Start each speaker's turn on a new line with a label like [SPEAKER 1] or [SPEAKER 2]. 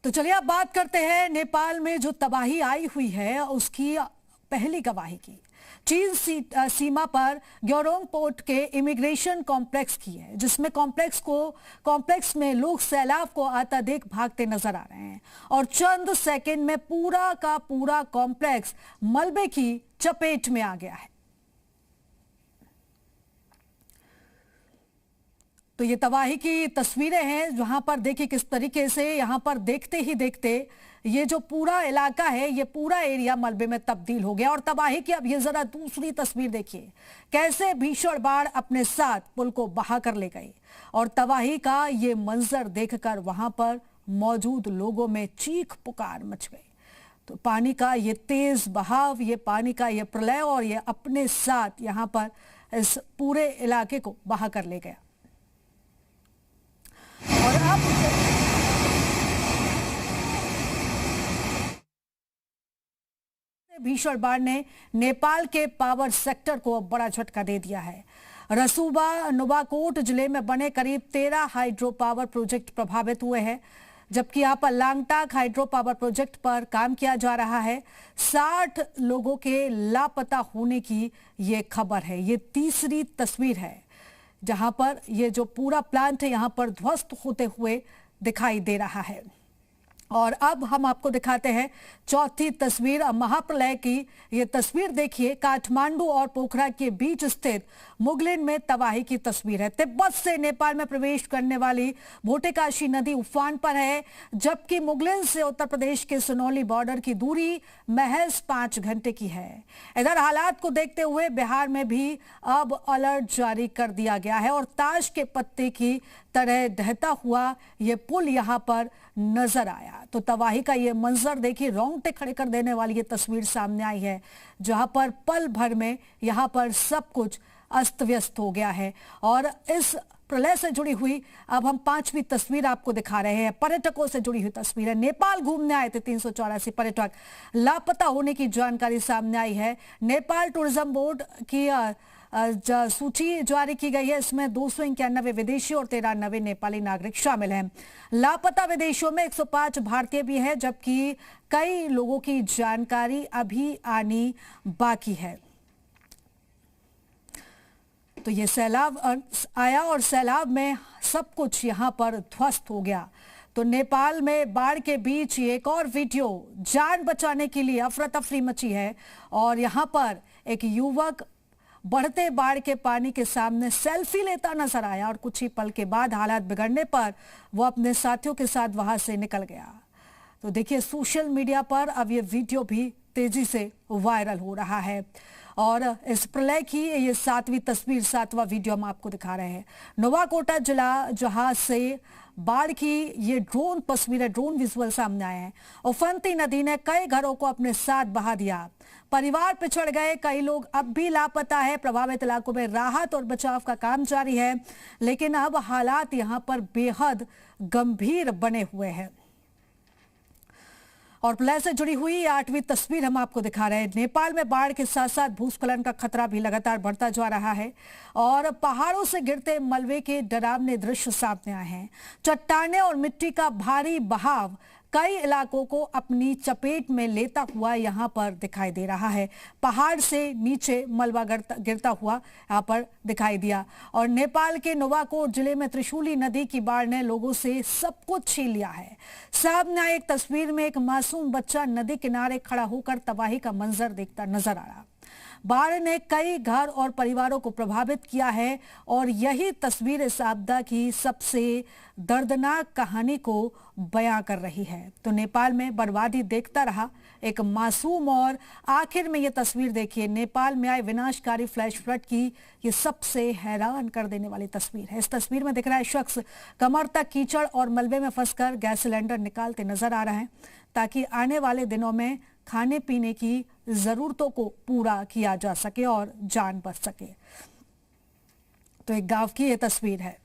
[SPEAKER 1] तो चलिए अब बात करते हैं नेपाल में जो तबाही आई हुई है उसकी पहली गवाही की। चीन सीमा पर ग्योरोंग पोर्ट के इमिग्रेशन कॉम्प्लेक्स की है, जिसमें कॉम्प्लेक्स में लोग सैलाब को आता देख भागते नजर आ रहे हैं और चंद सेकंड में पूरा का पूरा कॉम्प्लेक्स मलबे की चपेट में आ गया है। तो ये तबाही की तस्वीरें हैं, जहां पर देखिए किस तरीके से यहां पर देखते ही देखते ये जो पूरा इलाका है, ये पूरा एरिया मलबे में तब्दील हो गया। और तबाही की अब ये जरा दूसरी तस्वीर देखिए, कैसे भीषण बाढ़ अपने साथ पुल को बहा कर ले गई और तबाही का ये मंजर देखकर वहां पर मौजूद लोगों में चीख पुकार मच गई। तो पानी का ये तेज बहाव, ये पानी का ये प्रलय और ये अपने साथ यहां पर इस पूरे इलाके को बहा कर ले गया। और अब भीषण बाढ़ ने नेपाल के पावर सेक्टर को बड़ा झटका दे दिया है। रसूबा नुवाकोट जिले में बने करीब 13 हाइड्रो पावर प्रोजेक्ट प्रभावित हुए हैं, जबकि यहाँ पर लांगटाक हाइड्रो पावर प्रोजेक्ट पर काम किया जा रहा है। 60 लोगों के लापता होने की ये खबर है। ये तीसरी तस्वीर है जहां पर ये जो पूरा प्लांट है यहां पर ध्वस्त होते हुए दिखाई दे रहा है। और अब हम आपको दिखाते हैं चौथी तस्वीर महाप्रलय की। ये तस्वीर देखिए, काठमांडू और पोखरा के बीच स्थित मुगलिन में तबाही की तस्वीर है। तिब्बत से नेपाल में प्रवेश करने वाली भोटेकाशी नदी उफान पर है, जबकि मुगलिन से उत्तर प्रदेश के सुनौली बॉर्डर की दूरी महज 5 घंटे की है। इधर हालात को देखते हुए बिहार में भी अब अलर्ट जारी कर दिया गया है और ताश के पत्ते की तरह ढहता हुआ ये पुल यहां पर नजर आया। तो तबाही का ये मंजर देखिए, रोंगटे खड़े कर देने वाली ये तस्वीर सामने आई है, जहां पर पल भर में यहां पर सब कुछ अस्त व्यस्त हो गया है। और इस प्रलय से जुड़ी हुई अब हम 5वीं तस्वीर आपको दिखा रहे हैं। पर्यटकों से जुड़ी हुई तस्वीर है। नेपाल घूमने आए थे 384 पर्यटक, लापता होने की जानकारी सामने आई है। नेपाल टूरिज्म बोर्ड की सूची जारी की गई है। इसमें 291 विदेशी और 13 नवे नेपाली नागरिक शामिल हैं। लापता विदेशियों में 105 भारतीय भी हैं, जबकि कई लोगों की जानकारी अभी आनी बाकी है। तो ये सैलाब आया और सैलाब में सब कुछ यहां पर ध्वस्त हो गया। तो नेपाल में बाढ़ के बीच एक और वीडियो, जान बचाने के लिए अफरा तफरी मची है और यहां पर एक युवक बढ़ते बाढ़ के पानी के सामने सेल्फी लेता नजर आया और कुछ ही पल के बाद हालात बिगड़ने पर वो अपने साथियों के साथ वहां से निकल गया। तो देखिए, सोशल मीडिया पर अब ये वीडियो भी तेजी से वायरल हो रहा है। और इस प्रलय की ये 7वीं तस्वीर, 7वां वीडियो हम आपको दिखा रहे हैं। नुवाकोटा जिला जहां से बाढ़ की ये ड्रोन तस्वीरें, ड्रोन विजुअल सामने आए हैं। उफनती नदी ने कई घरों को अपने साथ बहा दिया, परिवार पिछड़ गए, कई लोग अब भी लापता है। प्रभावित इलाकों में राहत और बचाव का काम जारी है, लेकिन अब हालात यहां पर बेहद गंभीर बने हुए हैं। और प्रलय से जुड़ी हुई 8वीं तस्वीर हम आपको दिखा रहे हैं। नेपाल में बाढ़ के साथ साथ भूस्खलन का खतरा भी लगातार बढ़ता जा रहा है और पहाड़ों से गिरते मलबे के डरावने दृश्य सामने आए हैं। चट्टानें और मिट्टी का भारी बहाव कई इलाकों को अपनी चपेट में लेता हुआ यहां पर दिखाई दे रहा है। पहाड़ से नीचे मलबा गिरता हुआ यहां पर दिखाई दिया। और नेपाल के नुवाकोट जिले में त्रिशूली नदी की बाढ़ ने लोगों से सब कुछ छीन लिया है। सामने आई एक तस्वीर में एक मासूम बच्चा नदी किनारे खड़ा होकर तबाही का मंजर देखता नजर आ रहा। बाढ़ ने कई घर और परिवारों को प्रभावित किया है और यही तस्वीर इस आपदा की सबसे दर्दनाक कहानी को बयां कर रही है। तो नेपाल में बर्बादी देखता रहा एक मासूम और आखिर में ये तस्वीर देखिए, नेपाल में आए विनाशकारी फ्लैश फ्लड की ये सबसे हैरान कर देने वाली तस्वीर है। इस तस्वीर में दिख रहा है शख्स कमर तक कीचड़ और मलबे में फंसकर गैस सिलेंडर निकालते नजर आ रहे हैं, ताकि आने वाले दिनों में खाने पीने की जरूरतों को पूरा किया जा सके और जान बच सके। तो एक गांव की ये तस्वीर है।